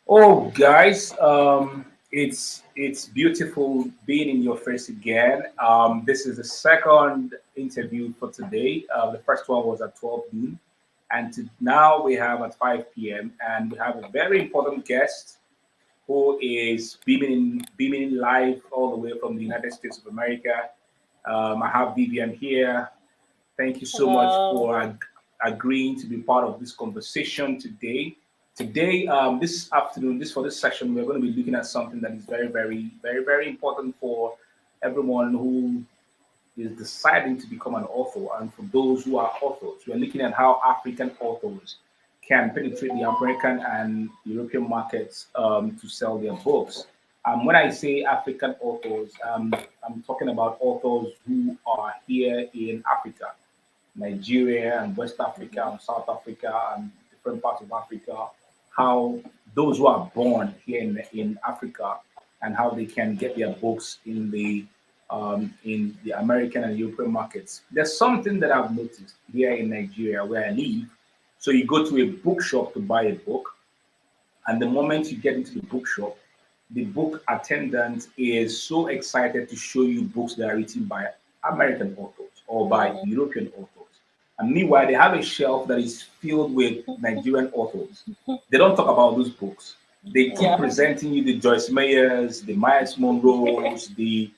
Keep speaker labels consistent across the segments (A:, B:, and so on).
A: Oh, guys, it's beautiful being in your face again. This is the second interview for today. The first one was at 12 noon, and now we have at 5 p.m. and we have a very important guest who is beaming live all the way from the United States of America. I have Vivian here. Thank you so much
B: Hello.
A: for agreeing to be part of this conversation today. Today, this afternoon, this for this session, we're going to be looking at something that is very important for everyone who is deciding to become an author, and for those who are authors. We're looking at how African authors can penetrate the American and European markets to sell their books. When I say African authors, I'm talking about authors who are here in Africa, Nigeria and West Africa and South Africa and different parts of Africa, how those who are born here in Africa and how they can get their books in the American and European markets. There's something that I've noticed here in Nigeria where I live. So you go to a bookshop to buy a book, and the moment you get into the bookshop, the book attendant is so excited to show you books that are written by American authors or by
B: Mhm.
A: European authors. And meanwhile, they have a shelf that is filled with Nigerian authors. They don't talk about those books. They keep
B: Yeah.
A: presenting you the Joyce Mayers, the Myers Monroes, the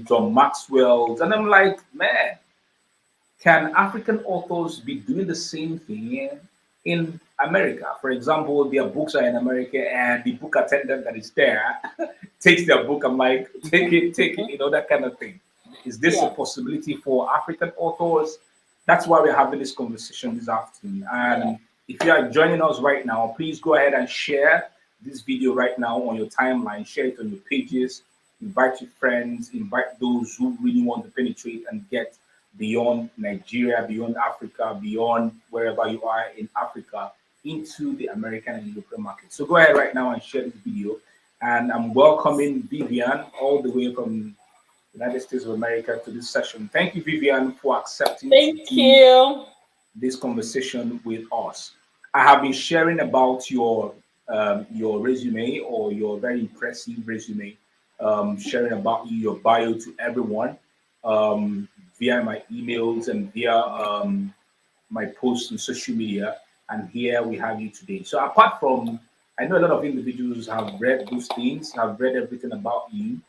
A: John Maxwell's, and I'm like, man, can African authors be doing the same thing in America? For example, their books are in America, and the book attendant that is there takes their book. I'm like, take it, that kind of thing. Is this a
B: Yeah.
A: possibility for African authors? That's why we're having this conversation this afternoon.
B: Yeah.
A: And if you are joining us right now, please go ahead and share this video right now on your timeline, share it on your pages, invite your friends, invite those who really want to penetrate and get beyond Nigeria, beyond Africa, beyond wherever you are in Africa into the American and European market. So go ahead right now and share this video. And I'm welcoming Vivian all the way from the United States of America to this session. Thank you, Vivian, for accepting to
B: Thank
A: do
B: you.
A: this conversation with us. I have been sharing about your resume or your very impressive resume, sharing about you, your bio to everyone um, via my emails and via my posts on social media. And here we have you today. So apart from, I know a lot of individuals have read those things, have read everything about you,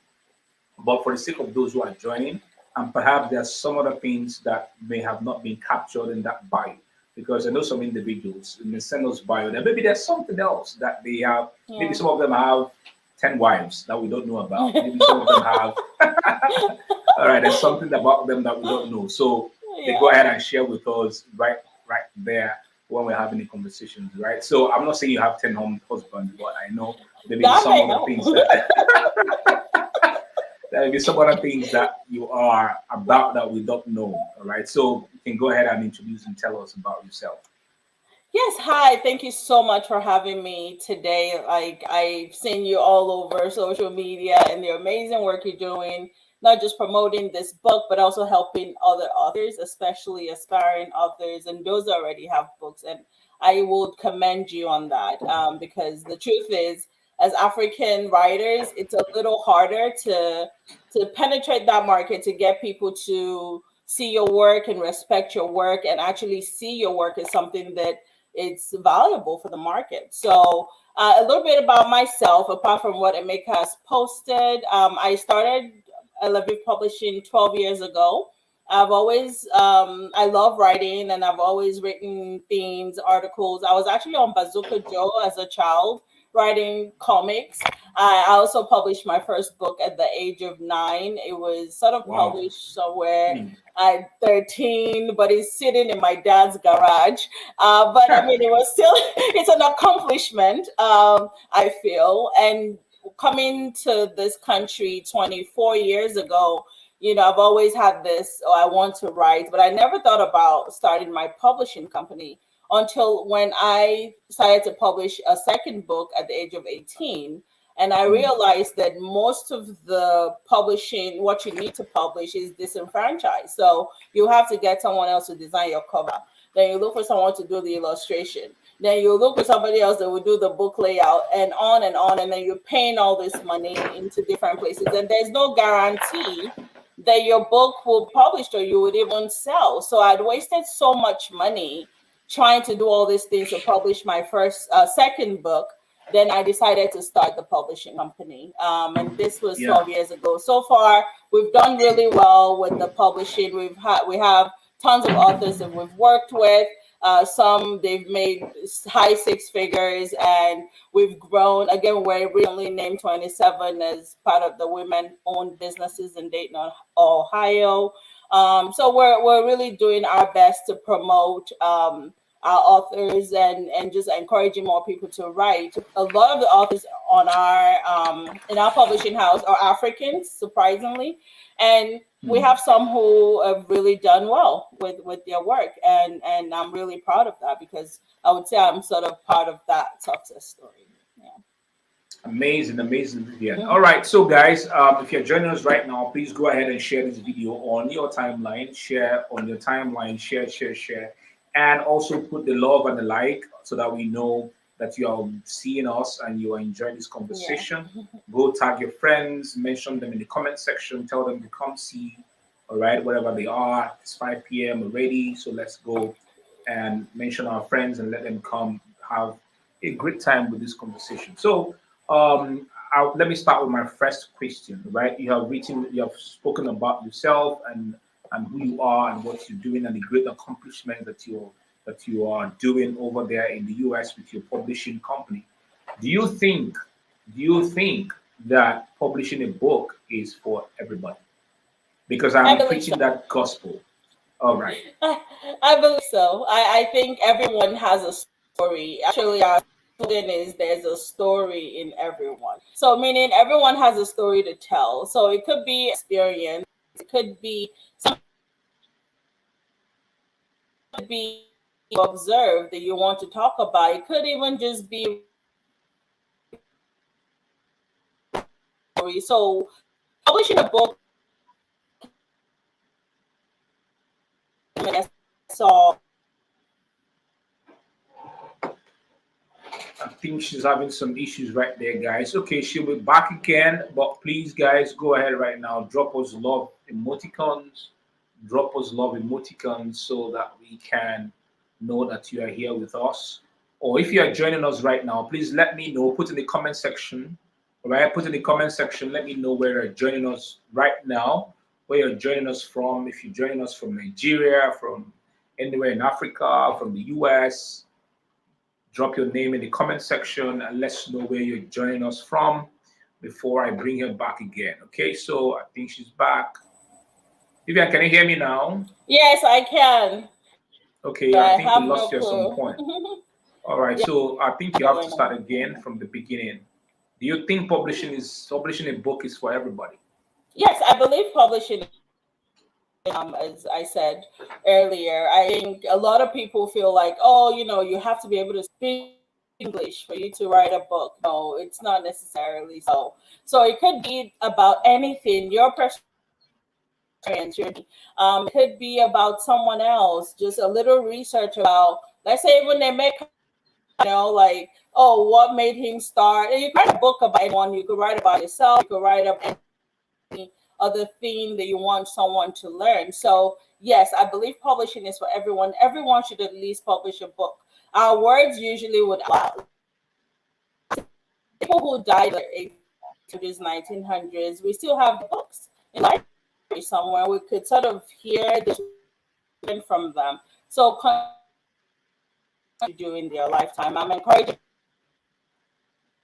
A: but for the sake of those who are joining, and perhaps there are some other things that may have not been captured in that bio. Because I know some individuals in the send us bio that maybe there's something else that they have. Maybe
B: Yeah.
A: some of them have 10 wives that we don't know about. Maybe some of them have, all right, there's something about them that we don't know. So they go
B: Yeah.
A: ahead and share with us right there when we're having the conversations, right? So I'm not saying you have 10 husbands, but I know there may be
B: That
A: some
B: may
A: other
B: help.
A: things that there may be some other things that you are about that we don't know. All right. So you can go ahead and introduce and tell us about yourself.
B: Yes, hi. Thank you so much for having me today. Like, I've seen you all over social media and the amazing work you're doing, not just promoting this book, but also helping other authors, especially aspiring authors and those that already have books. And I would commend you on that, because the truth is, as African writers, it's a little harder to penetrate that market, to get people to see your work and respect your work and actually see your work as something that it's valuable for the market. So, a little bit about myself, apart from what Emeka has posted. I started Elebiyo Publishing 12 years ago. I love writing and I've always written themes, articles. I was actually on Bazooka Joe as a child writing comics. I also published my first book at the age of 9. It was sort of
A: Wow.
B: published somewhere
A: Hmm.
B: at 13, but it's sitting in my dad's garage. But I mean, it was still, it's an accomplishment, I feel. And coming to this country 24 years ago, I've always had this, oh, I want to write, but I never thought about starting my publishing company until when I decided to publish a second book at the age of 18. And I
A: Hmm.
B: realized that most of the publishing, what you need to publish is disenfranchised. So you have to get someone else to design your cover. Then you look for someone to do the illustration. Then you look for somebody else that will do the book layout, and on and on. And then you're paying all this money into different places. And there's no guarantee that your book will be published or you would even sell. So I'd wasted so much money trying to do all these things to publish my second book. Then I decided to start the publishing company. And this was
A: Yeah.
B: 12 years ago. So far, we've done really well with the publishing. We have tons of authors that we've worked with. Some they've made high six figures, and we've grown. Again, we're recently named 27 as part of the women-owned businesses in Dayton, Ohio. So we're really doing our best to promote our authors and just encouraging more people to write. A lot of the authors on our in our publishing house are Africans, surprisingly, and we have some who have really done well with their work, and I'm really proud of that, because I would say I'm sort of part of that success story. Yeah.
A: Amazing, amazing, Vivian. All right, so guys, if you're joining us right now, please go ahead and share this video on your timeline. Share on your timeline. Share, and also put the love and the like so that we know that you are seeing us and you are enjoying this conversation.
B: Yeah.
A: Go tag your friends, mention them in the comment section, tell them to come see. All right, wherever they are, it's 5 p.m. already, so let's go and mention our friends and let them come have a great time with this conversation. So let me start with my first question. Right, you have spoken about yourself and who you are and what you're doing and the great accomplishments that you are doing over there in the US with your publishing company. Do you think do you think that publishing a book is for everybody? Because
B: I
A: I'm
B: believe so.
A: preaching that gospel. All right.
B: I believe so. I think everyone has a story. Actually, our slogan is there's a story in everyone. So meaning everyone has a story to tell. So it could be experience, it could be something could be you observe that you want to talk about. It could even just be story. So publishing a book I saw
A: I think she's having some issues right there, guys. Okay, she'll be back again, but please, guys, go ahead right now. Drop us love emoticons. Drop us love emoticons so that we can know that you are here with us. Or if you are joining us right now, please let me know. Put in the comment section. All right, put in the comment section. Let me know where you're joining us right now, where you're joining us from. If you're joining us from Nigeria, from anywhere in Africa, from the US, drop your name in the comment section and let's know where you're joining us from before I bring her back again. Okay, so I think she's back. Vivian, can you hear me now?
B: yes, I can.
A: Okay, I
B: I
A: think we
B: have no
A: lost you at some
B: clue.
A: point. All right,
B: Yeah,
A: so I think you have to
B: going
A: start
B: on.
A: again from the beginning. Do you think publishing a book is for everybody?
B: Yes, I believe publishing, as I said earlier, I think a lot of people feel like, oh, you have to be able to speak English for you to write a book. No, it's not necessarily so. So it could be about anything, your personal experience, it could be about someone else, just a little research about, let's say when they make, like, oh, what made him start. And you could write a book about anyone, you could write about yourself, you could write about other thing that you want someone to learn. So yes, I believe publishing is for everyone. Everyone should at least publish a book. Our words usually would allow people who died in the 1800s, 1900s. We still have the books in library somewhere. We could sort of hear the from them. So during their lifetime, I'm encouraging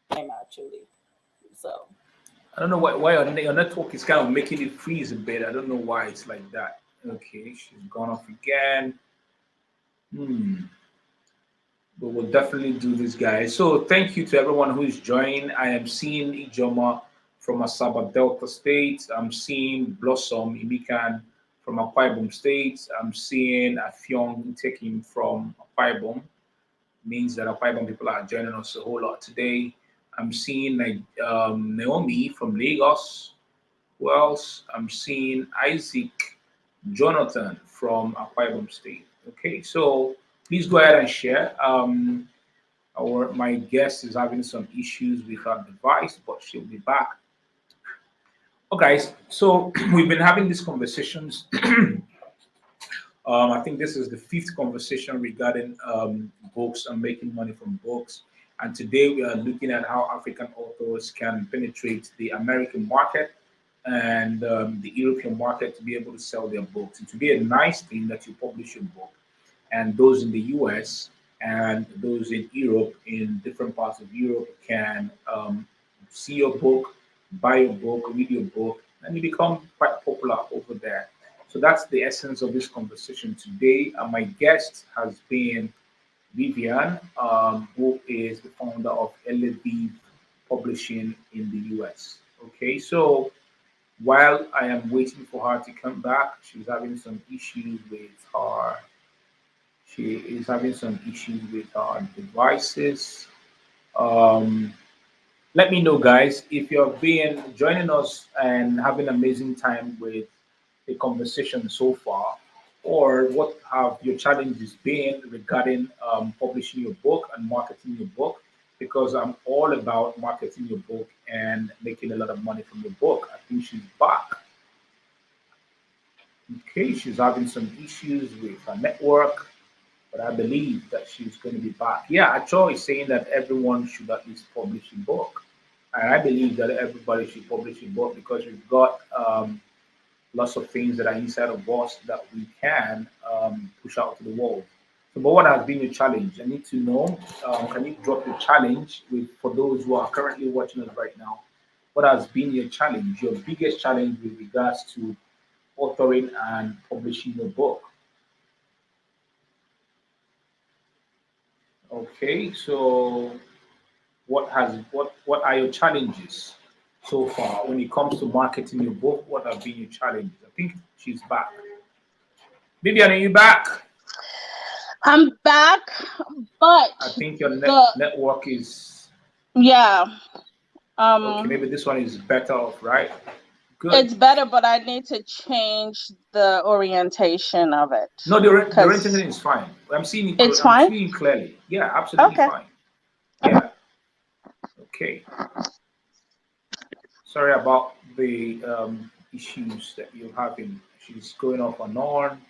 B: them actually. So
A: I don't know why your network is kind of making it freeze a bit. I don't know why it's like that. Okay, she's gone off again. Hmm. But we'll definitely do this, guys. So thank you to everyone who is joining. I am seeing Ijoma from Asaba Delta State. I'm seeing Blossom Imikan from Akwa Ibom State. I'm seeing Afyong taking from Akwa Ibom. Means that Akwa Ibom people are joining us a whole lot today. I'm seeing like Naomi from Lagos. Who else? I'm seeing Isaac Jonathan from Akwa Ibom State. Okay, so please go ahead and share. My guest is having some issues with her device, but she'll be back. Okay, so we've been having these conversations. I think this is the fifth conversation regarding books and making money from books. And today we are looking at how African authors can penetrate the American market and the European market to be able to sell their books. It would be a nice thing that you publish your book, and those in the US and those in Europe, in different parts of Europe, can see your book, buy your book, read your book, and you become quite popular over there. So that's the essence of this conversation today. My guest has been Vivian, who is the founder of Elebiyo Publishing in the US. Okay, so while I am waiting for her to come back, she's having some issues with her. She is having some issues with her devices. Um, Let me know, guys, if you're being joining us and having amazing time with the conversation so far, or what have your challenges been regarding publishing your book and marketing your book? Because I'm all about marketing your book and making a lot of money from your book. I think she's back. Okay, she's having some issues with her network, but I believe that she's going to be back. Yeah, Acho is saying that everyone should at least publish a book. And I believe that everybody should publish a book because we've got lots of things that are inside of us that we can push out to the world. So, but what has been your challenge? I need to know. Can you drop your challenge with for those who are currently watching us right now? What has been your challenge? Your biggest challenge with regards to authoring and publishing your book? Okay, so what are your challenges so far when it comes to marketing your book? What have been your challenges? I think she's back. Vivian, are you back?
B: I'm back,
A: I
B: but
A: think your
B: the
A: network is
B: yeah,
A: okay.
B: um,
A: Maybe this one is better off, right? Good.
B: it's better, but I need to change the orientation of it
A: No, the orientation
B: because
A: is fine. I'm seeing it.
B: it's
A: I'm
B: fine.
A: seeing it clearly. Yeah, absolutely
B: Okay.
A: fine. Yeah. Okay. Sorry about the issues that you're having. She's going off and on.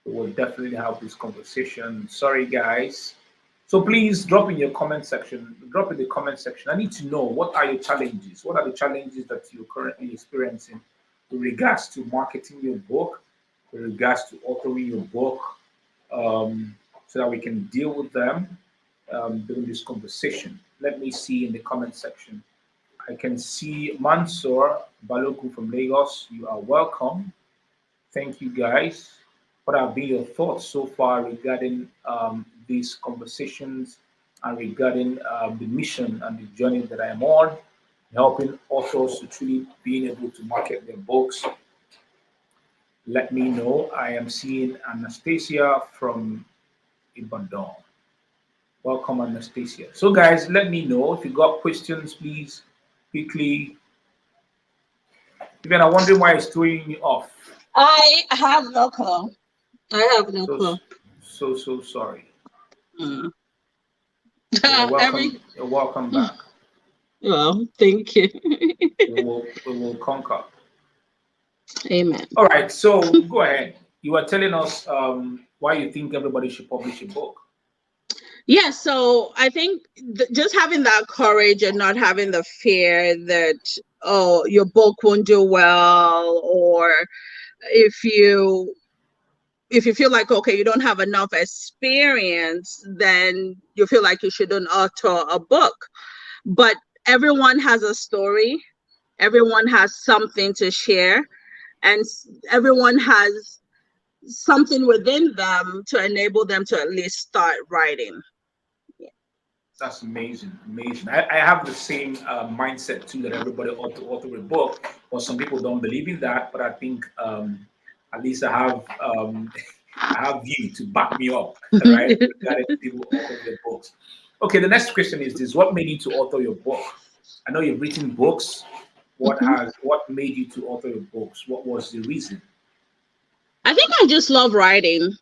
A: We will definitely have this conversation. Sorry, guys. So please drop in your comment section. Drop in the comment section. I need to know what are your challenges. What are the challenges that you're currently experiencing with regards to marketing your book, with regards to authoring your book, so that we can deal with them during this conversation. Let me see in the comment section. I can see Mansoor Balogu from Lagos. You are welcome. Thank you, guys. What have been your thoughts so far regarding these conversations and regarding the mission and the journey that I am on, helping authors to truly being able to market their books? Let me know. I am seeing Anastasia from Ibadan. Welcome, Anastasia. So, guys, let me know if you got questions, please, quickly. Even I'm wondering why it's throwing you off.
B: I have no clue. I have no
A: So,
B: clue.
A: so sorry.
B: Mm.
A: You're welcome.
B: Every
A: You're welcome back.
B: well, thank you.
A: We will conquer.
B: Amen.
A: All right. So go ahead. You were telling us why you think everybody should publish a book.
B: Yeah, so I think just having that courage and not having the fear that oh your book won't do well, or if you if you feel like okay you don't have enough experience, then you feel like you shouldn't author a book. But everyone has a story, everyone has something to share, and everyone has something within them to enable them to at least start writing.
A: That's amazing, amazing. I have the same mindset too that everybody ought to author a book. But some people don't believe in that. But I think at least I have I have you to back me up, right? Regarding people author their books. Okay, the next question is this: what made you to author your book? I know you've written books.
B: Mhm.
A: What made you to author your books? What was the reason?
B: I think I just love writing.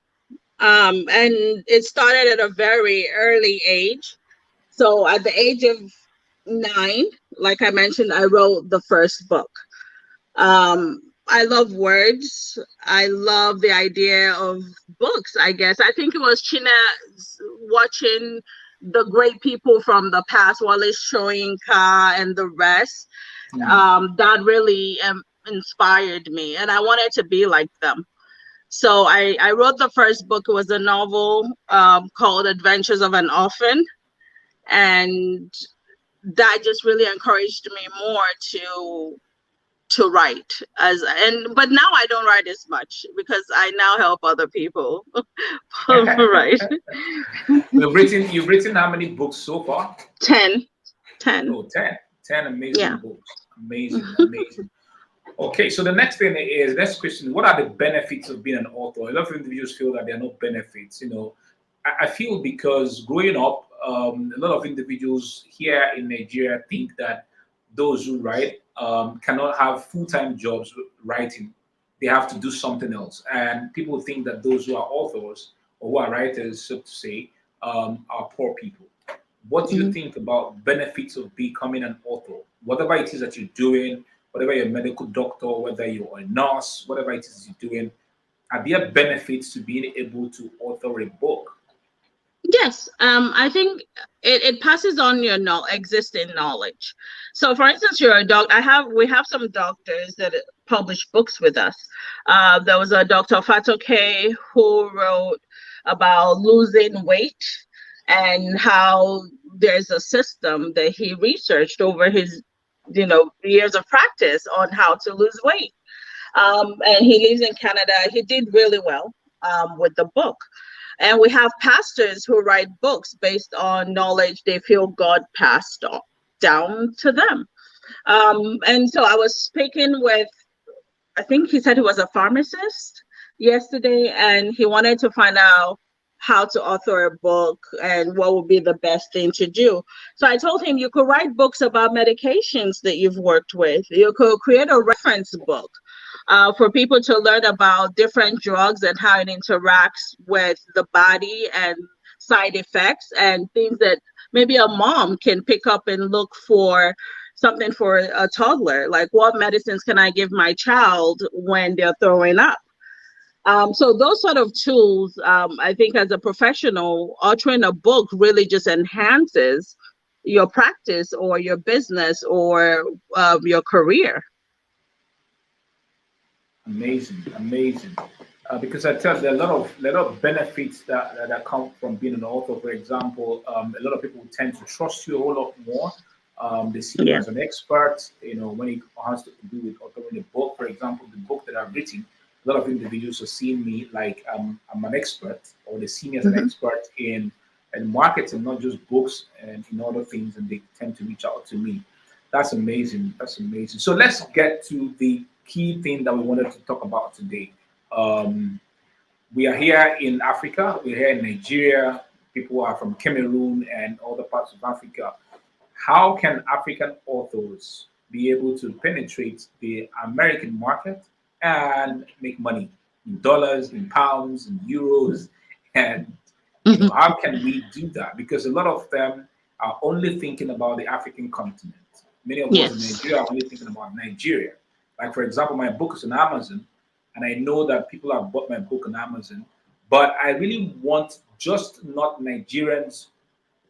B: And it started at a very early age. So at the age of 9, like I mentioned, I wrote the first book. I love words. I love the idea of books, I guess. I think it was China watching the great people from the past, Wallace Shoyinka and the rest. That really inspired me, and I wanted to be like them. So I wrote the first book. It was a novel called Adventures of an Orphan. And that just really encouraged me more to write but now I don't write as much because I now help other people write.
A: You've written how many books so far?
B: 10.
A: Oh, 10 amazing
B: Yeah.
A: books. Amazing. Okay, so the next question, what are the benefits of being an author? A lot of individuals feel that there are no benefits. I feel because growing up, a lot of individuals here in Nigeria think that those who write cannot have full-time jobs writing. They have to do something else. And people think that those who are authors or who are writers, so to say, are poor people. What do you think about benefits of becoming an author? Whatever it is that you're doing, whether you're a medical doctor, whether you're a nurse, whatever it is you're doing, are there benefits to being able to author a book?
B: Yes, I think it passes on your existing knowledge. So, for instance, you're a doctor. We have some doctors that publish books with us. There was a Dr. Fatoke who wrote about losing weight and how there's a system that he researched over his, years of practice on how to lose weight. And he lives in Canada. He did really well with the book. And we have pastors who write books based on knowledge they feel God passed down to them. And so I was speaking with, I think he said he was a pharmacist yesterday, and he wanted to find out how to author a book and what would be the best thing to do. So I told him you could write books about medications that you've worked with. You could create a reference book for people to learn about different drugs and how it interacts with the body and side effects and things that maybe a mom can pick up and look for something for a toddler, like what medicines can I give my child when they're throwing up. So those sort of tools, I think as a professional, authoring a book really just enhances your practice or your business or your career.
A: Amazing. Because I tell you, there are a lot of benefits that come from being an author. For example, a lot of people tend to trust you a whole lot more. They see you as an expert. When it has to do with authoring a book, for example, the book that I've written, a lot of individuals are seeing me like I'm an expert, or they see me as an expert in marketing, not just books and in other things, and they tend to reach out to me. That's amazing. So let's get to the key thing that we wanted to talk about today. We are here in Africa. We're here in Nigeria. People are from Cameroon and other parts of Africa. How can African authors be able to penetrate the American market and make money in dollars, in pounds, in euros? And how can we do that? Because a lot of them are only thinking about the African continent. Many of us in Nigeria are only thinking about Nigeria. Like, for example, my book is on Amazon, and I know that people have bought my book on Amazon, but I really want just not Nigerians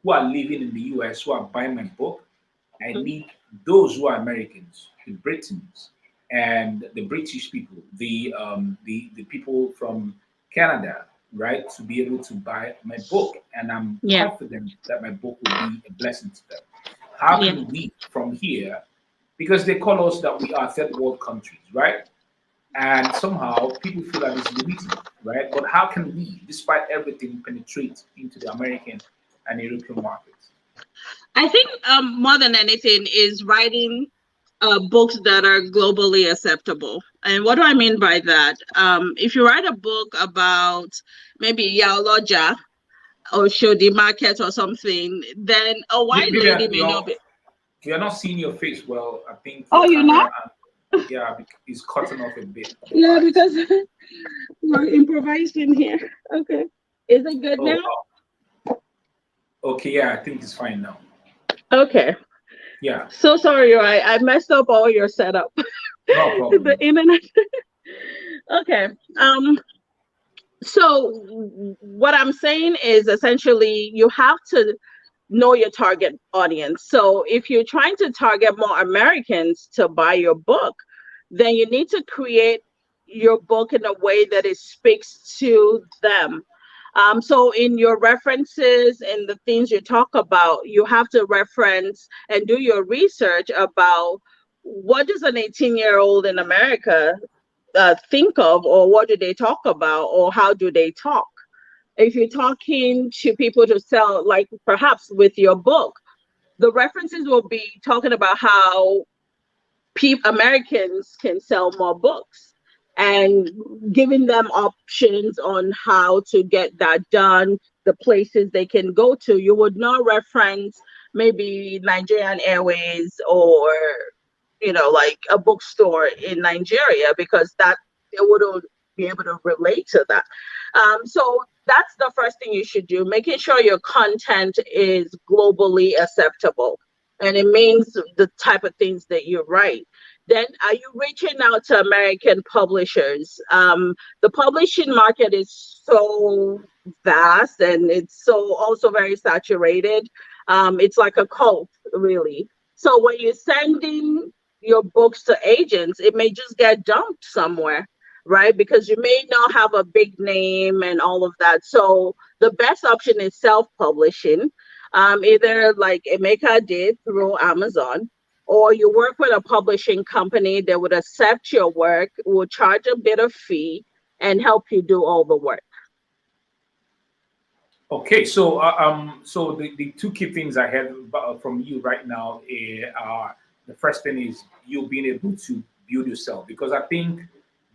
A: who are living in the US who are buying my book. I need those who are Americans, the Britons, and the British people, the people from Canada, right, to be able to buy my book. And I'm confident that my book will be a blessing to them. How can we from here, because they call us that we are third world countries, right? And somehow people feel that it's limited, right? But how can we, despite everything, penetrate into the American and European markets?
B: I think more than anything is writing books that are globally acceptable. And what do I mean by that? If you write a book about maybe Yaoloja or show the market or something, then a white lady may not be.
A: We are not seeing your face well. I think
B: your you're not?
A: It's cutting off a bit.
B: Yeah, because we're improvising here. Okay. Is it good now?
A: Okay, yeah, I think it's fine now.
C: Okay.
A: Yeah,
C: So sorry, I messed up all your setup.
A: no
C: The
A: problem.
C: internet. Okay. Um, so what I'm saying is essentially you have to know your target audience. So if you're trying to target more Americans to buy your book, then you need to create your book in a way that it speaks to them. So in your references and the things you talk about, you have to reference and do your research about what does an 18-year-old in America think of, or what do they talk about, or how do they talk. If you're talking to people to sell, like perhaps with your book, the references will be talking about how Americans can sell more books and giving them options on how to get that done, the places they can go to. You would not reference maybe Nigerian Airways or like a bookstore in Nigeria, because that they wouldn't be able to relate to that. So that's the first thing you should do, making sure your content is globally acceptable. And it means the type of things that you write. Then, are you reaching out to American publishers? The publishing market is so vast and it's so also very saturated. It's like a cult, really. So when you're sending your books to agents, it may just get dumped somewhere, right? Because you may not have a big name and all of that. So the best option is self-publishing, either like Emeka did through Amazon, or you work with a publishing company that would accept your work, will charge a bit of fee, and help you do all the work.
A: Okay, so the two key things I have from you right now are the first thing is you being able to build yourself, because I think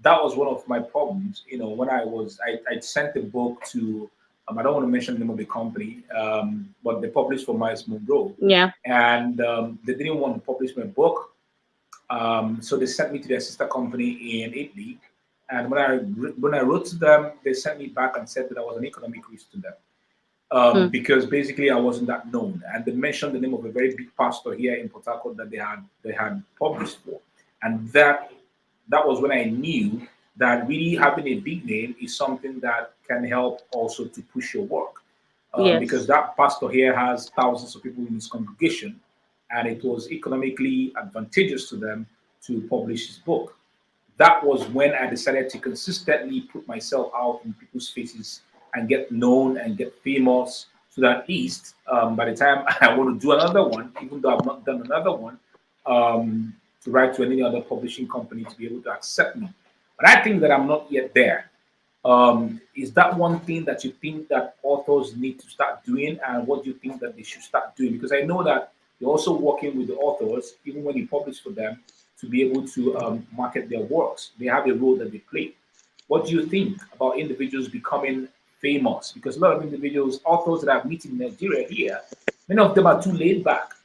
A: that was one of my problems. When I sent the book to I don't want to mention the name of the company, but they published for Miles Monroe,
C: Yeah.
A: and they didn't want to publish my book, so they sent me to their sister company in Italy. And when I wrote to them, they sent me back and said that I was an economic risk to them,
C: Hmm.
A: because basically I wasn't that known. And they mentioned the name of a very big pastor here in Port Harcourt that they had published for, and that was when I knew that really having a big name is something that can help also to push your work, because
C: Yes.
A: that pastor here has thousands of people in his congregation, and it was economically advantageous to them to publish his book. That was when I decided to consistently put myself out in people's faces and get known and get famous, so that at least by the time I want to do another one, even though I've not done another one, to write to any other publishing company to be able to accept me. But I think that I'm not yet there. Is that one thing that you think that authors need to start doing, and what do you think that they should start doing? Because I know that you're also working with the authors, even when you publish for them, to be able to market their works. They have a role that they play. What do you think about individuals becoming famous? Because a lot of individuals, authors that I've met in Nigeria here, many of them are too laid back.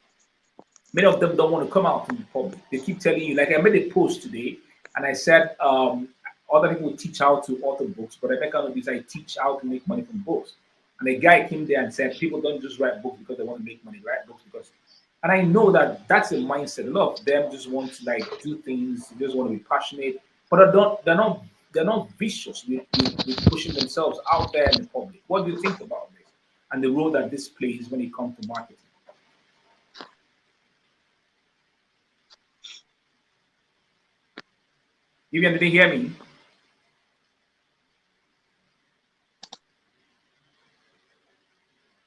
A: Many of them don't want to come out in the public. They keep telling you, like I made a post today, and I said, other people teach how to author books, but I make out of this, I teach how to make money from books. And a guy came there and said, people don't just write books because they want to make money, write books because. And I know that that's a mindset. A lot of them just want to like do things, they just want to be passionate, but they're not vicious with pushing themselves out there in the public. What do you think about this and the role that this plays when it comes to marketing? Vivian, did you hear me?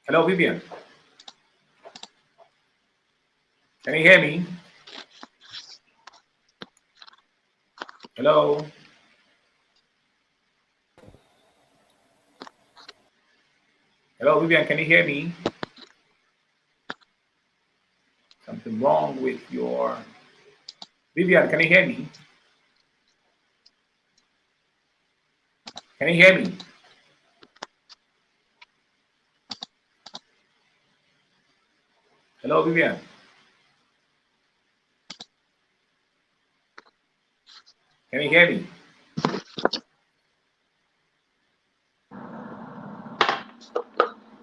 A: Hello, Vivian. Can you hear me? Hello. Hello, Vivian. Can you hear me? Something wrong with your. Vivian, can you hear me? Can you hear me? Hello, Vivian. Can you hear me?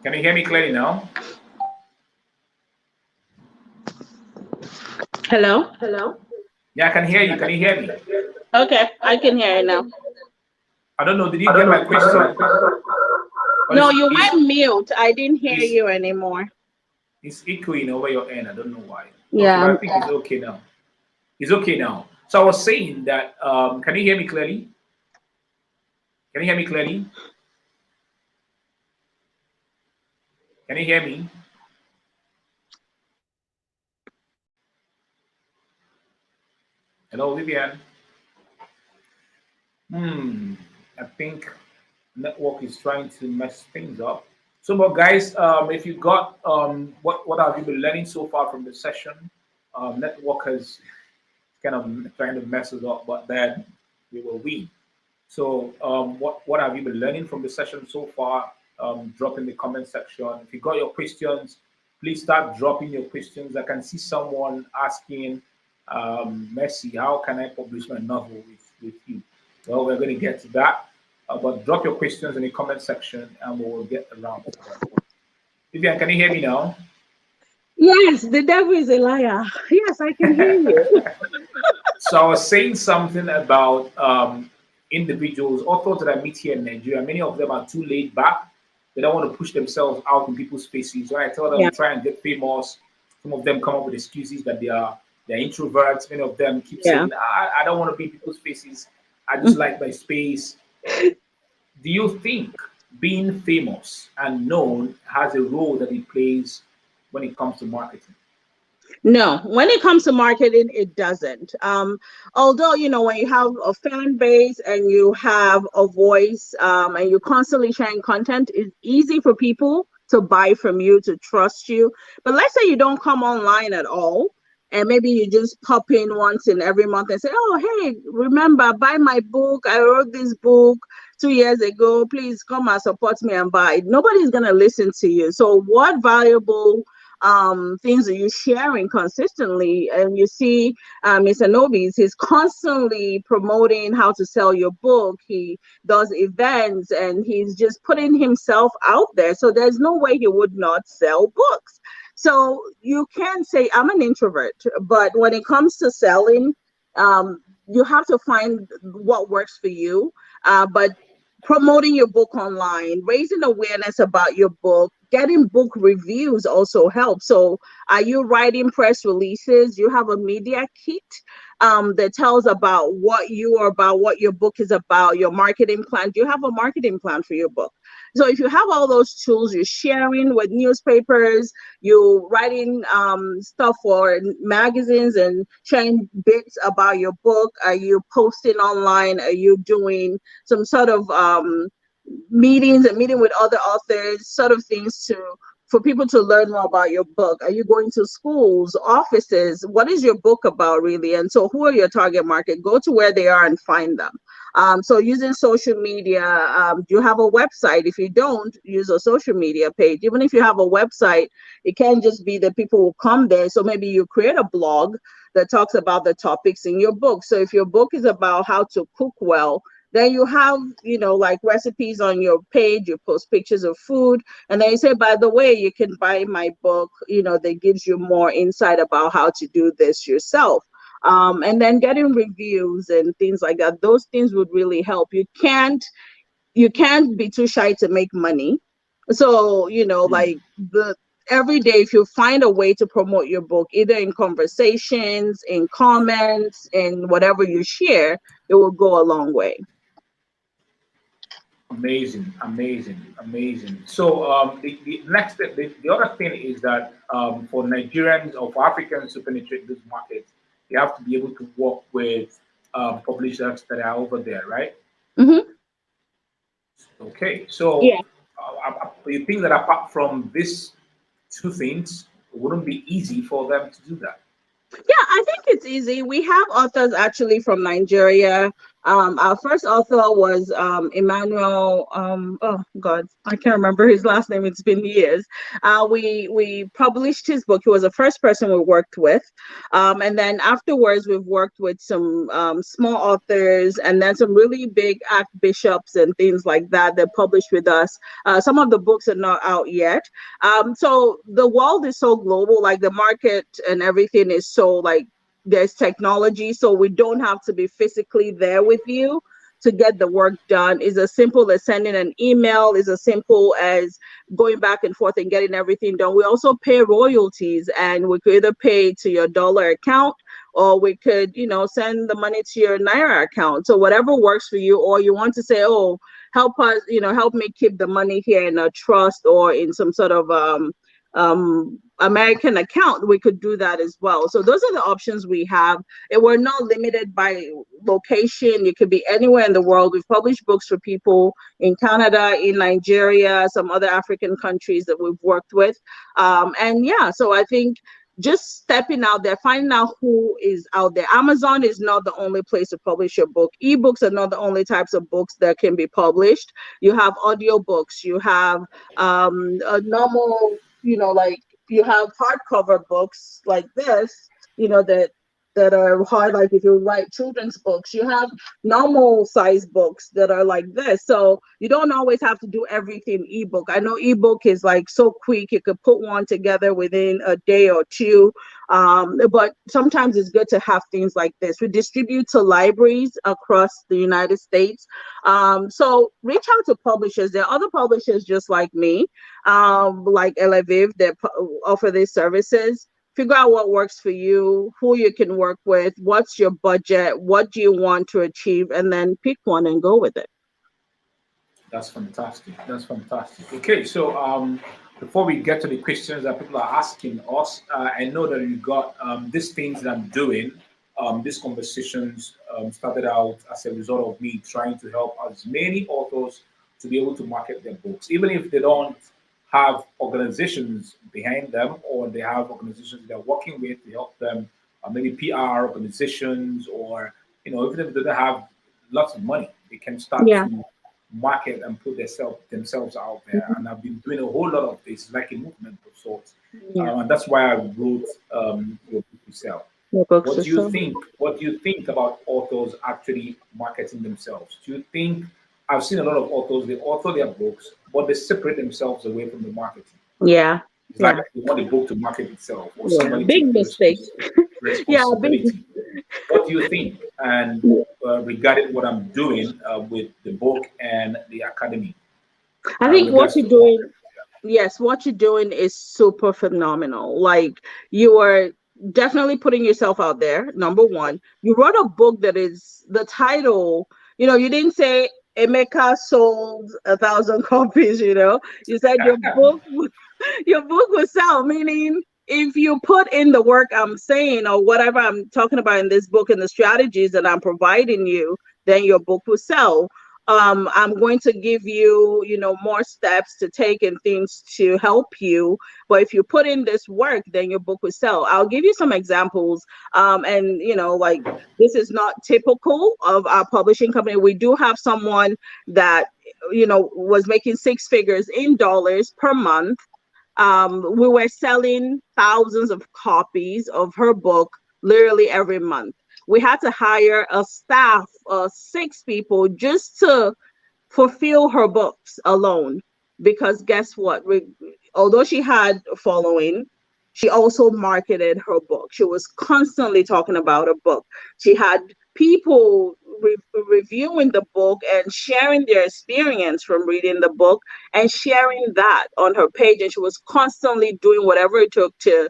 A: Can you hear me clearly now?
C: Hello?
A: Yeah, I can hear you. Can you hear me?
C: Okay, I can hear you now.
A: I don't know. Did you get my question? Or
C: No, you
A: is
C: went mute. I didn't hear
A: is
C: you anymore.
A: is echoing over your end? I don't know why. Okay,
C: Yeah.
A: but I think it's okay now. It's okay now. So I was saying that. Can you hear me clearly? Can you hear me clearly? Can you hear me? Hello, Vivian. I think network is trying to mess things up. So, but guys, if you got what have you been learning so far from the session? Network has kind of trying to mess us up, but then we will win. So, what have you been learning from the session so far? Drop in the comment section. If you got your questions, please start dropping your questions. I can see someone asking, Messi, how can I publish my novel with you? Well, we're going to get to that. But drop your questions in the comment section and we will get around to them. Vivian, can you hear me now?
C: Yes, the devil is a liar. Yes, I can hear you.
A: So I was saying something about individuals, authors that I meet here in Nigeria. Many of them are too laid back. They don't want to push themselves out in people's faces. When I tell them
C: Yeah.
A: to try and get famous, some of them come up with excuses that they're introverts. Many of them keep
C: Yeah.
A: saying, I don't want to be in people's faces. I just like my space. Do you think being famous and known has a role that it plays when it comes to marketing?
C: No, when it comes to marketing, it doesn't. Although, when you have a fan base and you have a voice, and you're constantly sharing content, it's easy for people to buy from you, to trust you. But let's say you don't come online at all, and maybe you just pop in once in every month and say, "Oh, hey, remember, buy my book. I wrote this book 2 years ago. Please come and support me and buy." Nobody's gonna listen to you. So, what valuable things that you're sharing consistently? And you see, Mr. Nobis, he's constantly promoting how to sell your book. He does events and he's just putting himself out there, so there's no way he would not sell books. So you can say I'm an introvert, but when it comes to selling, you have to find what works for you. But promoting your book online, raising awareness about your book, getting book reviews also helps. So, are you writing press releases? You have a media kit that tells about what you are about, what your book is about, your marketing plan. Do you have a marketing plan for your book? So, if you have all those tools, you're sharing with newspapers, you're writing stuff for magazines and sharing bits about your book. Are you posting online? Are you doing some sort of meetings and meeting with other authors, sort of things to for people to learn more about your book? Are you going to schools, offices? What is your book about, really? And so, who are your target market? Go to where they are and find them. So, using social media, do you have a website? If you don't, use a social media page. Even if you have a website, it can't just be that people will come there. So, maybe you create a blog that talks about the topics in your book. So, if your book is about how to cook well, then you have, like recipes on your page, you post pictures of food, and then you say, by the way, you can buy my book, that gives you more insight about how to do this yourself. And then getting reviews and things like that, those things would really help. You can't be too shy to make money. So, like the every day, if you find a way to promote your book, either in conversations, in comments, in whatever you share, it will go a long way.
A: Amazing, amazing, amazing. So the next step, the other thing is that for Nigerians or for Africans to penetrate this market, they have to be able to work with publishers that are over there, right?
C: Hmm.
A: Okay, so
C: Yeah.
A: you think that apart from these two things, it wouldn't be easy for them to do that?
C: Yeah, I think it's easy. We have authors actually from Nigeria. Our first author was Emmanuel. Oh God, I can't remember his last name. It's been years. We published his book. He was the first person we worked with, and then afterwards we've worked with some small authors, and then some really big archbishops and things like that that published with us. Some of the books are not out yet. So the world is so global, like the market and everything is so like there's technology, so we don't have to be physically there with you to get the work done. Is as simple as sending an email, is as simple as going back and forth and getting everything done. We also pay royalties, and we could either pay to your dollar account, or we could, send the money to your Naira account. So whatever works for you, or you want to say, oh, help us, help me keep the money here in a trust or in some sort of American account, we could do that as well. So those are the options we have. And we're not limited by location. You could be anywhere in the world. We've published books for people in Canada, in Nigeria, some other African countries that we've worked with. And yeah, so I think just stepping out there, finding out who is out there. Amazon is not the only place to publish your book. Ebooks are not the only types of books that can be published. You have audiobooks, you have a normal, like you have hardcover books like this, that are hard, like if you write children's books, you have normal size books that are like this. So you don't always have to do everything ebook. I know ebook is like so quick, you could put one together within a day or two. But sometimes it's good to have things like this. We distribute to libraries across the United States. So reach out to publishers. There are other publishers just like me, like Eleviv, that offer these services. Figure out what works for you, who you can work with, what's your budget, what do you want to achieve, and then pick one and go with it.
A: That's fantastic. That's fantastic. Okay, so before we get to the questions that people are asking us, I know that you got these things that I'm doing. These conversations started out as a result of me trying to help as many authors to be able to market their books, even if they don't have organizations behind them, or they have organizations they're working with to help them, maybe PR organizations, or even if they don't have lots of money, they can start to market and put themselves out there. And I've been doing a whole lot of this, like a movement of sorts. And that's why I wrote your book to sell. What do you think about authors actually marketing themselves? Do you think I've seen a lot of authors, they author their books, but they separate themselves away from the marketing?
C: Yeah.
A: It's like they want the book to market itself, or somebody
C: big
A: take
C: mistake.
A: responsibility. What do you think? And regarding what I'm doing with the book and the academy?
C: I think what you're doing, yes, what you're doing is super phenomenal. Like, you are definitely putting yourself out there. Number one, you wrote a book that is the title, you didn't say Emeka sold 1,000 copies, you said your book will sell, meaning if you put in the work I'm saying, or whatever I'm talking about in this book and the strategies that I'm providing you, then your book will sell. I'm going to give you, more steps to take and things to help you. But if you put in this work, then your book will sell. I'll give you some examples. And, like, this is not typical of our publishing company. We do have someone that, was making six figures in dollars per month. We were selling thousands of copies of her book literally every month. We had to hire a staff of 6 people just to fulfill her books alone. Because guess what? Although she had a following, she also marketed her book. She was constantly talking about her book. She had people reviewing the book and sharing their experience from reading the book and sharing that on her page. And she was constantly doing whatever it took to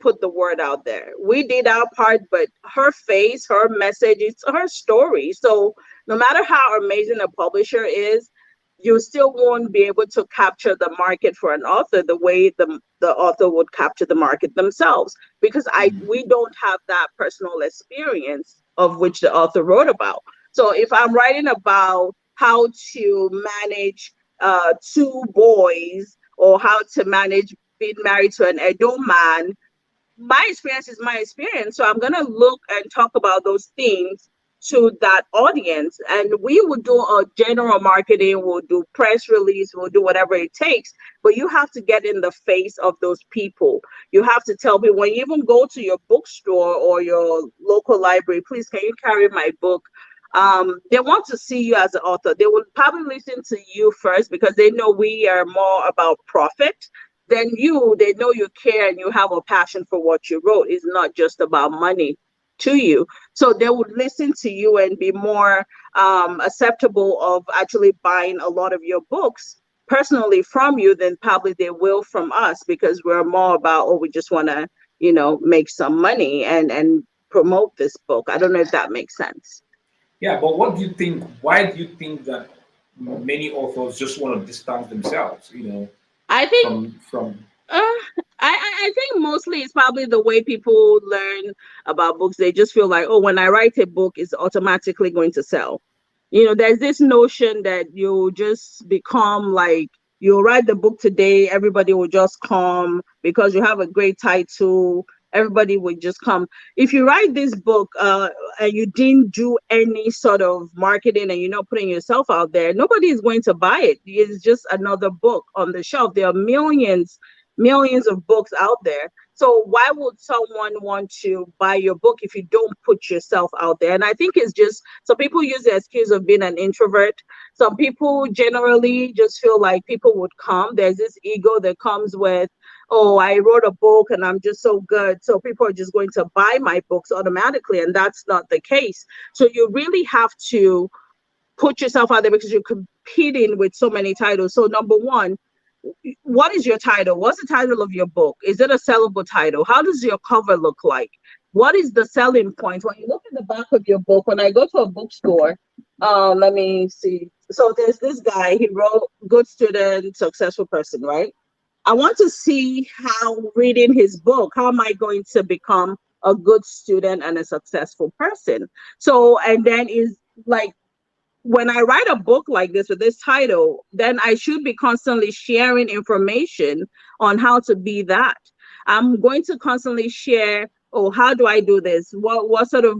C: put the word out there. We did our part, but her face, her message, it's her story. So no matter how amazing a publisher is, you still won't be able to capture the market for an author the way the author would capture the market themselves, because we don't have that personal experience of which the author wrote about. So if I'm writing about how to manage 2 boys, or how to manage being married to an Edo man, my experience is my experience. So I'm going to look and talk about those things to that audience. And we will do a general marketing, we'll do press release, we'll do whatever it takes. But you have to get in the face of those people. You have to tell people, when you even go to your bookstore or your local library, please, can you carry my book? They want to see you as an author. They will probably listen to you first because they know we are more about profit then they know you care and you have a passion for what you wrote. It's not just about money to you. So they would listen to you and be more acceptable of actually buying a lot of your books personally from you than probably they will from us, because we're more about, oh, we just want to, make some money and promote this book. I don't know if that makes sense.
A: Yeah, but what do you think? Why do you think that many authors just want to distance themselves?
C: I think
A: From
C: I think mostly it's probably the way people learn about books. They just feel like, oh, when I write a book, it's automatically going to sell. There's this notion that you just become like, you write the book today, everybody will just come because you have a great title. Everybody would just come. If you write this book and you didn't do any sort of marketing and you're not putting yourself out there, nobody is going to buy it. It's just another book on the shelf. There are millions of books out there. So why would someone want to buy your book if you don't put yourself out there? And I think it's just, some people use the excuse of being an introvert. Some people generally just feel like people would come. There's this ego that comes with, oh, I wrote a book and I'm just so good, so people are just going to buy my books automatically. And that's not the case. So you really have to put yourself out there, because you're competing with so many titles. So number one, what is your title? What's the title of your book? Is it a sellable title? How does your cover look like? What is the selling point? When you look at the back of your book, when I go to a bookstore, let me see. So there's this guy, he wrote good student, successful person, right? I want to see how, reading his book, how am I going to become a good student and a successful person? So, and then is like, when I write a book like this with this title, then I should be constantly sharing information on how to be that. I'm going to constantly share, oh, how do I do this? What sort of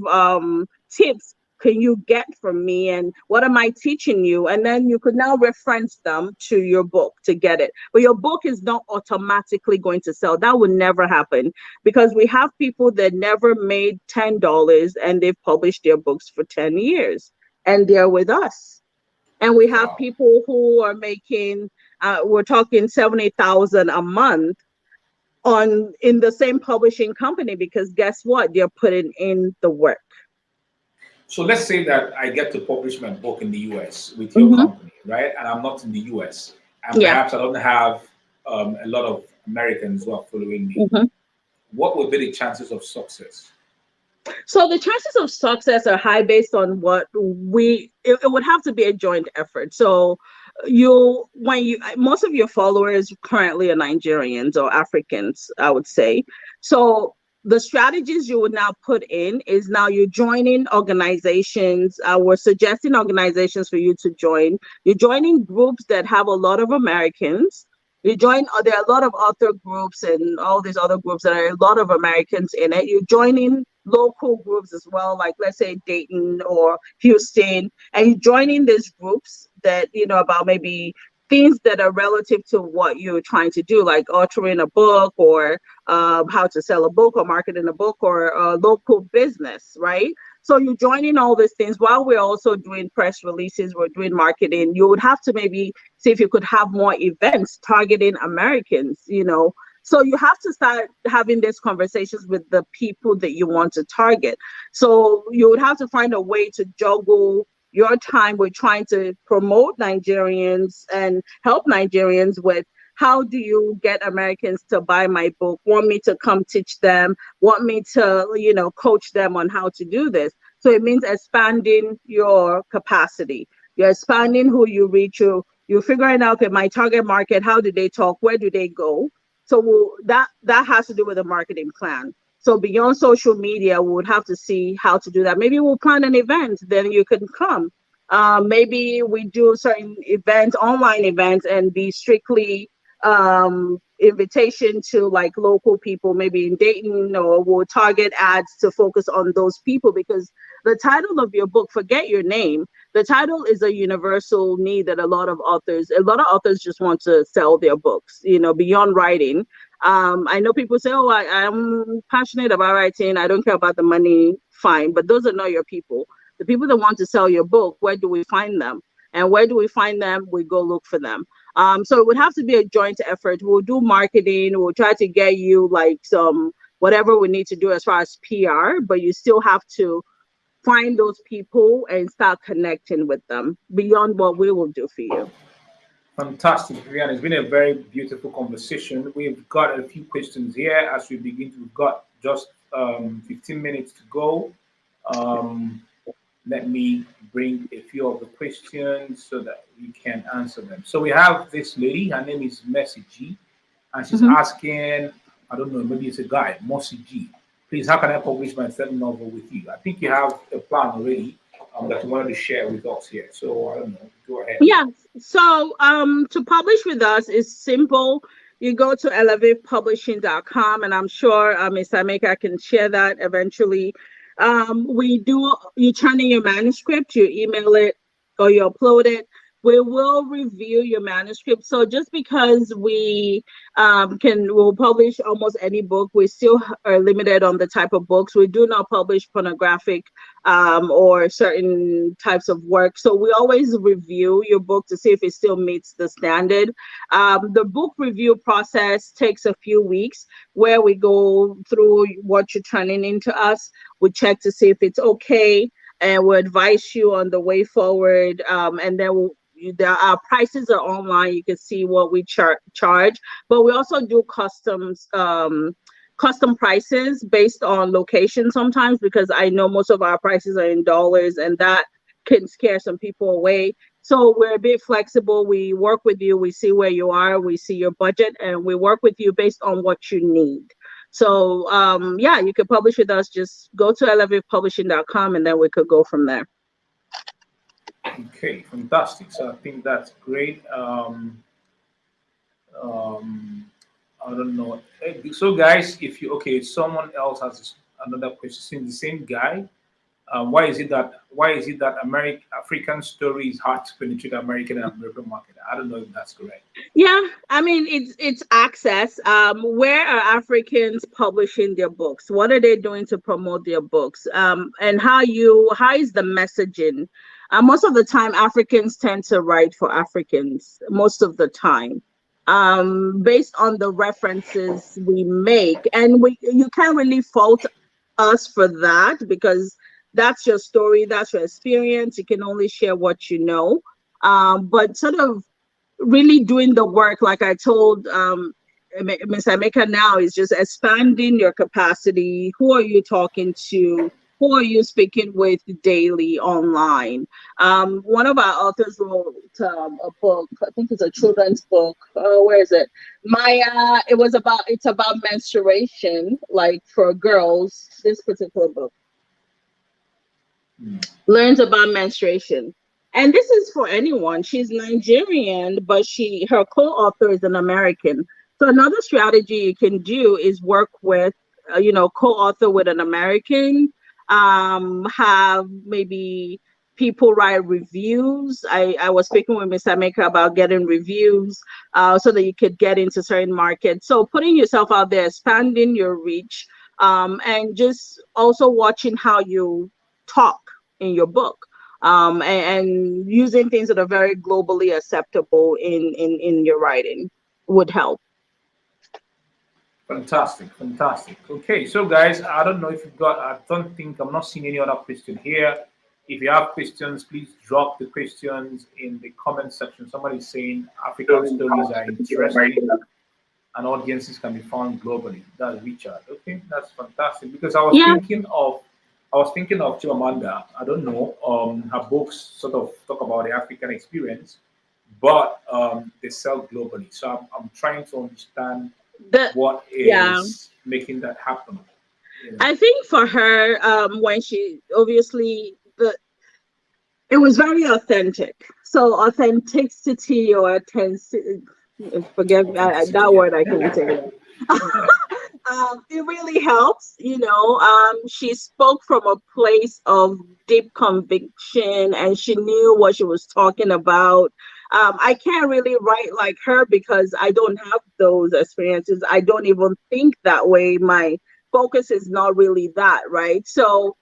C: tips can you get from me? And what am I teaching you? And then you could now reference them to your book to get it. But your book is not automatically going to sell. That would never happen, because we have people that never made $10 and they've published their books for 10 years. And they're with us. And we have
A: wow.
C: people who are making, we're talking 70,000 a month in the same publishing company, because guess what? They're putting in the work.
A: So let's say that I get to publish my book in the US with your
C: Mm-hmm.
A: company, right? And I'm not in the US, and
C: Yeah.
A: perhaps I don't have a lot of Americans who are following me.
C: Mm-hmm.
A: What would be the chances of success?
C: So the chances of success are high based on what it would have to be a joint effort. So most of your followers currently are Nigerians or Africans, I would say. So the strategies you would now put in is, now you're joining organizations. We're suggesting organizations for you to join. You're joining groups that have a lot of Americans. There are a lot of author groups and all these other groups that are a lot of Americans in it. You're joining local groups as well, like let's say Dayton or Houston, and you're joining these groups that, about maybe things that are relative to what you're trying to do, like authoring a book, or how to sell a book, or marketing a book, or a local business, right? So you're joining all these things while we're also doing press releases, we're doing marketing. You would have to maybe see if you could have more events targeting Americans, So you have to start having these conversations with the people that you want to target. So you would have to find a way to juggle your time with trying to promote Nigerians and help Nigerians with, how do you get Americans to buy my book, want me to come teach them, want me to, coach them on how to do this. So it means expanding your capacity. You're expanding who you reach. You're figuring out, okay, my target market, how do they talk? Where do they go? So that has to do with a marketing plan. So beyond social media, we would have to see how to do that. Maybe we'll plan an event, then you can come. Maybe we do certain events, online events, and be strictly invitation to like local people, maybe in Dayton, or we'll target ads to focus on those people, because the title of your book, forget your name, the title is a universal need that a lot of authors just want to sell their books, beyond writing. I know people say, oh, I'm passionate about writing, I don't care about the money. Fine, but those are not your people. The people that want to sell your book, where do we find them? And where do we find them? We go look for them. So it would have to be a joint effort. We'll do marketing. We'll try to get you like some whatever we need to do as far as PR, but you still have to find those people and start connecting with them beyond what we will do for you.
A: Fantastic, Vivian. It's been a very beautiful conversation. We've got a few questions here as we begin. We've got just 15 minutes to go. Let me bring a few of the questions so that we can answer them. So we have this lady. Her name is Mercy G, and she's asking, I don't know, maybe it's a guy, Mercy G. Please, how can I publish my third novel with you? I think you have a plan already that you wanted to share with us here. So I don't know. Go ahead.
C: Yeah. So to publish with us is simple. You go to elevatepublishing.com, and I'm sure Ms. Ameka can share that eventually. You turn in your manuscript, you email it, or you upload it. We will review your manuscript. So just because we'll publish almost any book, we still are limited on the type of books. We do not publish pornographic or certain types of work. So we always review your book to see if it still meets the standard. The book review process takes a few weeks where we go through what you're turning into us. We check to see if it's okay, and we'll advise you on the way forward. And then our prices are online. You can see what we charge, but we also do custom prices based on location sometimes, because I know most of our prices are in dollars, and that can scare some people away. So we're a bit flexible. We work with you. We see where you are. We see your budget, and we work with you based on what you need. So yeah, you can publish with us. Just go to elevatepublishing.com, and then we could go from there.
A: Okay, fantastic. So I think that's great. I don't know. So guys, if someone else has another question, the same guy. Why is it that African story is hard to penetrate the American and American market? I don't know if that's correct.
C: Yeah, I mean it's access. Where are Africans publishing their books? What are they doing to promote their books? And how is the messaging? Most of the time, Africans tend to write for Africans. Most of the time, based on the references we make, and you can't really fault us for that, because that's your story, that's your experience. You can only share what you know. But sort of really doing the work, like I told Ms. Ameka now, is just expanding your capacity. Who are you talking to? Who are you speaking with daily online? One of our authors wrote a book. I think it's a children's book. Where is it? Maya. It's about menstruation, like for girls. This particular book learns about menstruation. And this is for anyone. She's Nigerian, but her co-author is an American. So another strategy you can do is work with, co-author with an American. Have maybe people write reviews. I was speaking with Ms. Ameka about getting reviews so that you could get into certain markets. So putting yourself out there, expanding your reach, and just also watching how you talk in your book. And using things that are very globally acceptable in your writing would help.
A: Fantastic. Okay, so guys, I don't know if I'm not seeing any other question here. If you have questions, please drop the questions in the comment section. Somebody's saying African stories are interesting and audiences can be found globally. That's Richard. Okay, that's fantastic, because I was thinking of Chimamanda. I don't know. Her books sort of talk about the African experience, but they sell globally. So I'm trying to understand what is making that happen.
C: I think for her, when she obviously it was very authentic. So authenticity or forget that word I can't say. It really helps, she spoke from a place of deep conviction, and she knew what she was talking about. I can't really write like her because I don't have those experiences. I don't even think that way. My focus is not really that, right? So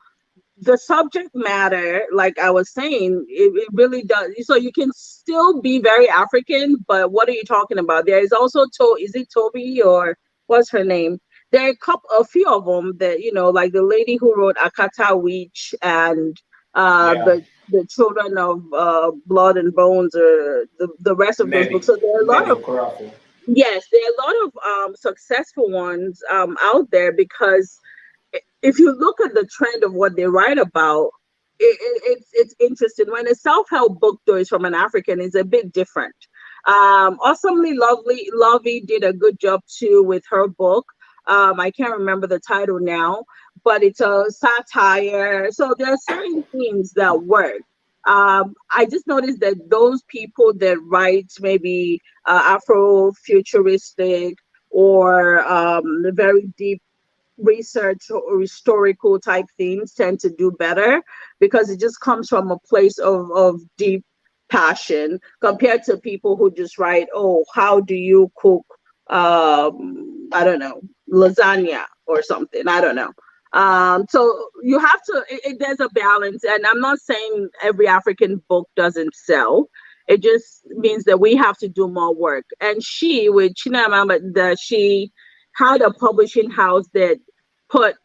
C: the subject matter, like I was saying, it really does. So you can still be very African, but what are you talking about? There is also is it Toby or what's her name? There are a few of them that, like the lady who wrote Akata Witch and
A: Yeah,
C: the Children of Blood and Bones, or the rest of those books. So there are a lot
A: Nelly
C: of,
A: Okorafor.
C: yes, there are a lot of successful ones out there, because if you look at the trend of what they write about, it's interesting. When a self-help book, though, is from an African, is a bit different. Awesomely Lovey did a good job too with her book. I can't remember the title now, but it's a satire. So there are certain things that work. I just noticed that those people that write maybe Afro-futuristic or very deep research or historical type things tend to do better, because it just comes from a place of deep passion, compared to people who just write, oh, how do you cook, I don't know, lasagna or something, I don't know. So you have to, there's a balance, and I'm not saying every African book doesn't sell. It just means that we have to do more work. And she, with Chinamama, that she had a publishing house that put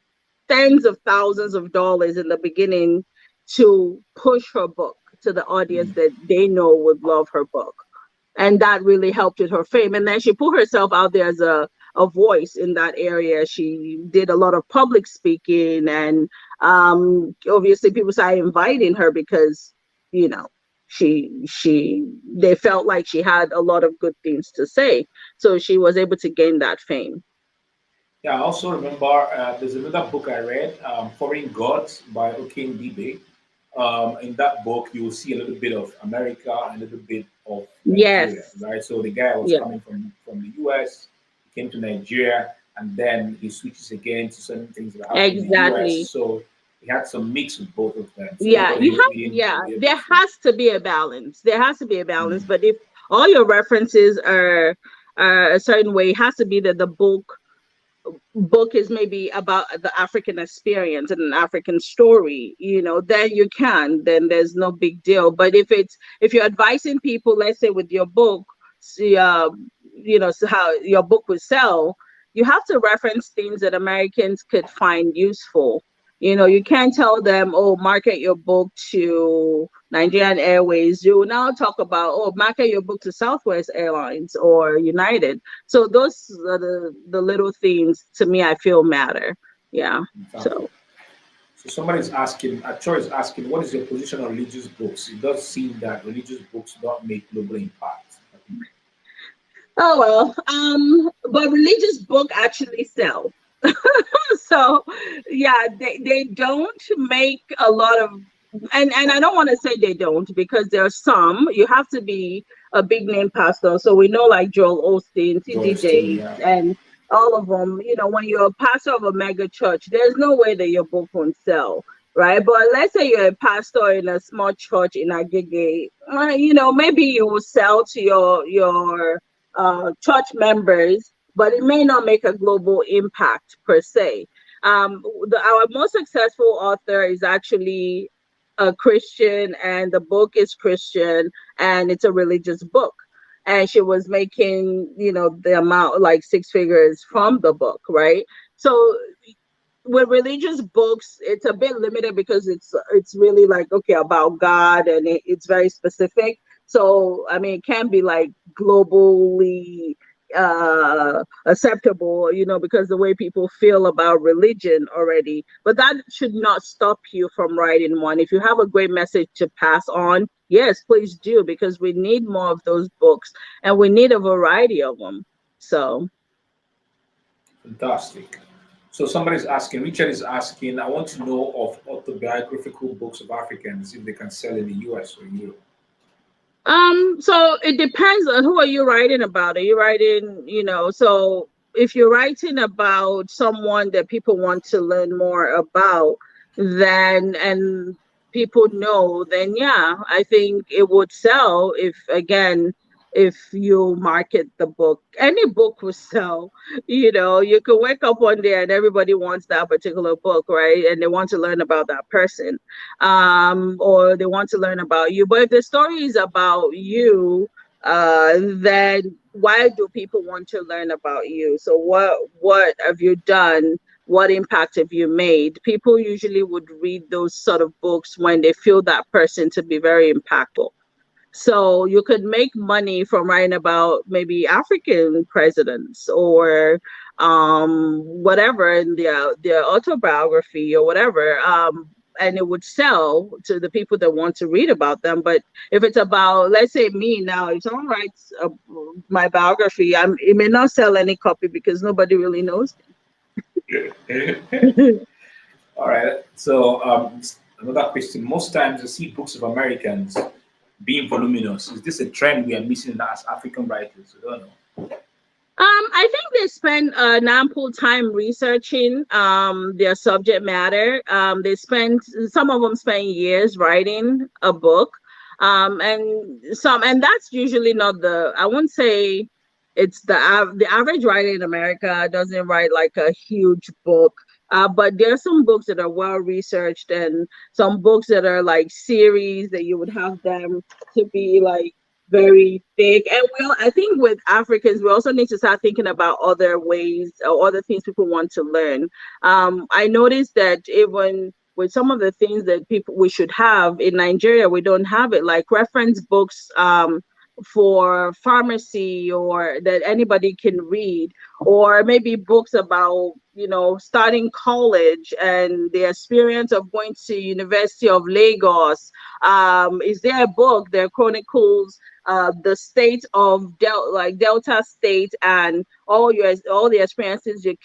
C: tens of thousands of dollars in the beginning to push her book to the audience that they know would love her book. And that really helped with her fame. And then she put herself out there as a voice in that area. She did a lot of public speaking, and obviously people started inviting her because, you know, they felt like she had a lot of good things to say. So she was able to gain that fame.
A: Yeah, I also remember there's another book I read, Foreign Gods by Okin Dibe. In that book, you will see a little bit of America, a little bit of Nigeria,
C: Yes.
A: right? So the guy was
C: Yeah.
A: coming from the US, he came to Nigeria, and then he switches again to certain things that happen in the US.
C: Exactly.
A: So he had some mix with both of them. So
C: Yeah,
A: anybody
C: you
A: who's
C: have,
A: reading
C: yeah,
A: will be able
C: there
A: to.
C: has to be a balance. There has to be a balance.
A: Mm.
C: But if all your references are a certain way, it has to be that the book is maybe about the African experience and an African story, then you can, then there's no big deal. But if you're advising people, let's say with your book, see, so how your book would sell, you have to reference things that Americans could find useful. You can't tell them, oh, market your book to Nigerian Airways. You will now talk about, oh, market your book to Southwest Airlines or United. So those are the little things, to me, I feel matter. Yeah.
A: Fantastic.
C: So,
A: So somebody's asking, Troy is asking, what is your position on religious books? It does seem that religious books don't make global impact.
C: oh well. But religious book actually sell. So yeah, they don't make a lot of, and I don't want to say they don't, because there are some. You have to be a big name pastor. So we know, like Joel Osteen, TD
A: Joel Steen,
C: Jakes,
A: yeah.
C: and all of them. When you're a pastor of a mega church, there's no way that your book won't sell, right? But let's say you're a pastor in a small church in Agege, maybe you will sell to your church members, but it may not make a global impact per se. Our most successful author is actually a Christian, and the book is Christian, and it's a religious book. And she was making, the amount like six figures from the book, right? So with religious books, it's a bit limited because it's really like, okay, about God, and it's very specific. So I mean, it can be like globally acceptable, because the way people feel about religion already. But that should not stop you from writing one. If you have a great message to pass on, yes, please do, because we need more of those books, and we need a variety of them. So
A: Fantastic. So somebody's asking, Richard is asking, I want to know of autobiographical books of Africans if they can sell in the US or Europe.
C: So it depends on who are you writing about. Are you writing, so if you're writing about someone that people want to learn more about, then and people know, then yeah, I think it would sell if, again, if you market the book. Any book will sell. You could wake up one day and everybody wants that particular book, right? And they want to learn about that person, or they want to learn about you. But if the story is about you, then why do people want to learn about you? So what have you done? What impact have you made? People usually would read those sort of books when they feel that person to be very impactful. So you could make money from writing about maybe African presidents or whatever in their autobiography or whatever. And it would sell to the people that want to read about them. But if it's about, let's say me now, if someone writes my biography, it may not sell any copy because nobody really knows me.
A: All right. So another question. Most times I see books of Americans being voluminous. Is this a trend we are missing as African writers? I don't know.
C: I think they spend an ample time researching their subject matter. Some of them spend years writing a book, and that's usually not I wouldn't say it's the average writer in America doesn't write like a huge book. But there are some books that are well researched and some books that are like series that you would have them to be like very thick. And I think with Africans, we also need to start thinking about other ways or other things people want to learn. I noticed that even with some of the things that we should have in Nigeria, we don't have it, like reference books for pharmacy or that anybody can read, or maybe books about starting college and the experience of going to University of Lagos. Is there a book that chronicles the state of Delta State and all the experiences you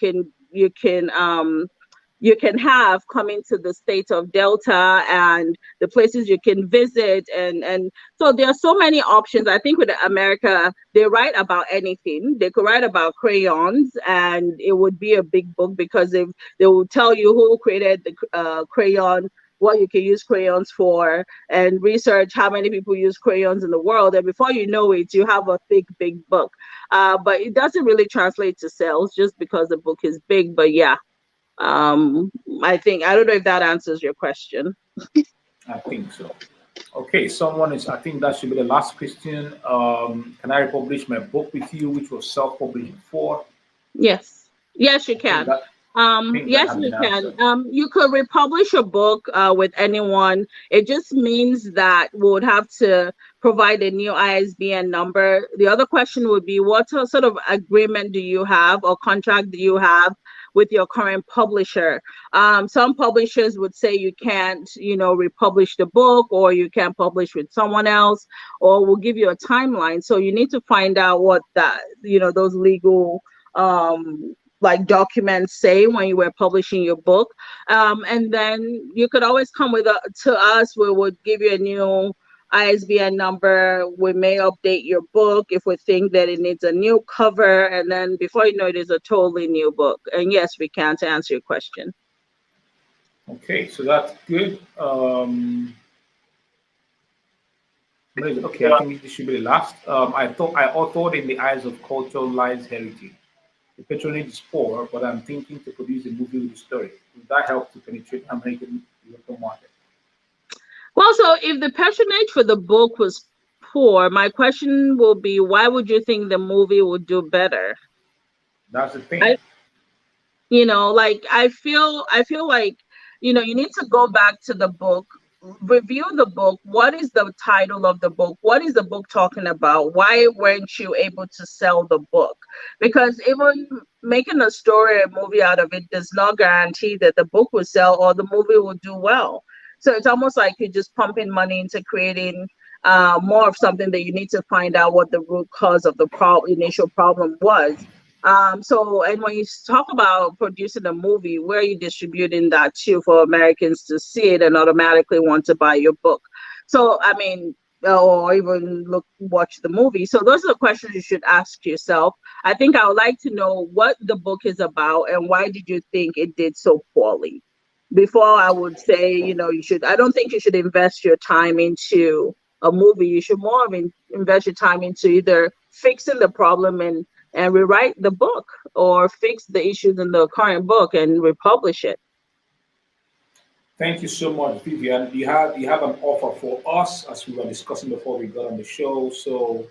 C: can have coming to the state of Delta and the places you can visit. And so there are so many options. I think with America, they write about anything. They could write about crayons and it would be a big book because they will tell you who created the crayon, what you can use crayons for, and research how many people use crayons in the world. And before you know it, you have a thick, big book. But it doesn't really translate to sales just because the book is big. But yeah. I don't know if that answers your question.
A: I think so. Okay, I think that should be the last question. Can I republish my book with you, which was self-published before?
C: Yes. Yes, you
A: I think
C: can.
A: that I think that
C: Yes,
A: has
C: you
A: been
C: can.
A: answered.
C: You could republish a book with anyone. It just means that we would have to provide a new ISBN number. The other question would be, what sort of agreement do you have or contract do you have with your current publisher? Some publishers would say you can't, republish the book, or you can't publish with someone else, or we'll give you a timeline. So you need to find out what those legal like documents say when you were publishing your book. And then you could always come to us. We would give you a new ISBN number. We may update your book if we think that it needs a new cover. And then before you know it is a totally new book. And yes, we can, to answer your question.
A: Okay, so that's good. Okay, I think this should be the last. I authored In the Eyes of Culture Lies Heritage. The patronage is poor, but I'm thinking to produce a movie with the story. Would that help to penetrate American local market?
C: Well, so if the patronage for the book was poor, my question will be, why would you think the movie would do better?
A: That's the thing.
C: I feel like you need to go back to the book, review the book. What is the title of the book? What is the book talking about? Why weren't you able to sell the book? Because even making a story, a movie out of it does not guarantee that the book will sell or the movie will do well. So it's almost like you're just pumping money into creating more of something that you need to find out what the root cause of the initial problem was. And when you talk about producing a movie, where are you distributing that to for Americans to see it and automatically want to buy your book? So, I mean, or even watch the movie. So those are the questions you should ask yourself. I think I would like to know what the book is about and why did you think it did so poorly? Before I would say, I don't think you should invest your time into a movie. You should more invest your time into either fixing the problem and rewrite the book, or fix the issues in the current book and republish it.
A: Thank you so much, Vivian. You have an offer for us, as we were discussing before we got on the show. So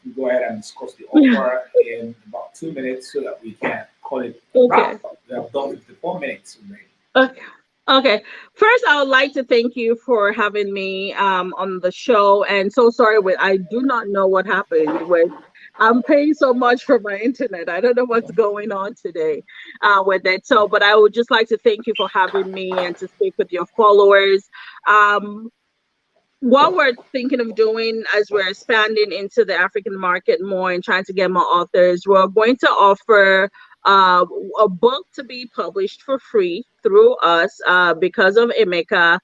A: we go ahead and discuss the offer in about 2 minutes so that we can call it a
C: Okay.
A: wrap. We have done 54 minutes already.
C: Okay. Okay. First, I would like to thank you for having me on the show. And so sorry, I do not know what happened with. I'm paying so much for my internet. I don't know what's going on today with it. So, but I would just like to thank you for having me and to speak with your followers. Um, what we're thinking of doing as we're expanding into the African market more and trying to get more authors, we're going to offer uh, a book to be published for free through us because of Emeka,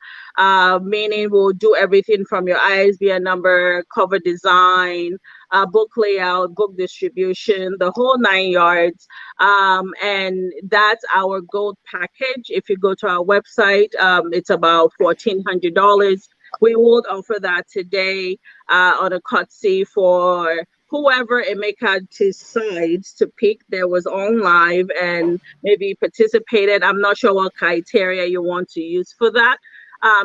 C: meaning we'll do everything from your ISBN number, cover design, book layout, book distribution, the whole 9 yards. And that's our gold package. If you go to our website, it's about $1,400. We would offer that today on a cutsy for whoever Emeka decides to pick. There was on live and maybe participated. I'm not sure what criteria you want to use for that.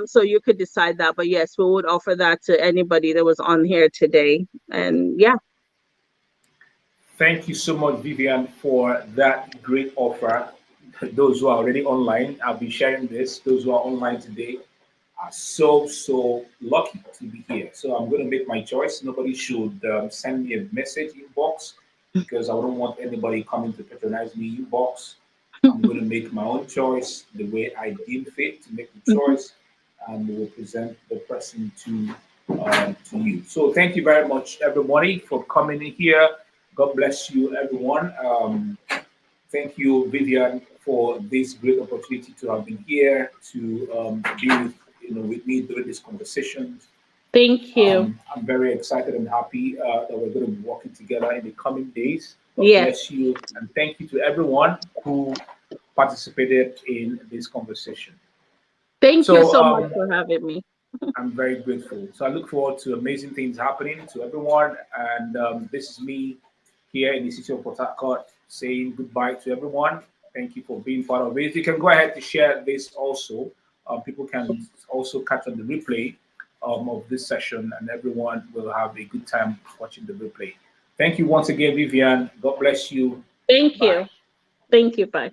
C: So you could decide that. But yes, we would offer that to anybody that was on here today. And yeah.
A: Thank you so much, Vivian, for that great offer. Those who are already online, I'll be sharing this. Those who are online today are so lucky to be here. So I'm going to make my choice. Nobody should send me a message inbox, because I don't want anybody coming to patronize me inbox. I'm going to make my own choice the way I deem fit to make the choice, and we will present the person to you. So thank you very much, everybody, for coming in here. God bless you, everyone. Thank you, Vivian, for this great opportunity to have been here to be with me during this conversation.
C: Thank you.
A: I'm very excited and happy that we're going to be working together in the coming days. God
C: Yes.
A: bless you, and thank you to everyone who participated in this conversation.
C: Thank you
A: So
C: so much for having me.
A: I'm very grateful. So I look forward to amazing things happening to everyone. And this is me here in the city of Port Harcourt saying goodbye to everyone. Thank you for being part of it. You can go ahead to share this also. People can also catch on the replay of this session, and everyone will have a good time watching the replay. Thank you once again, Vivian. God bless you.
C: Thank
A: Bye.
C: you. Thank you. Bye.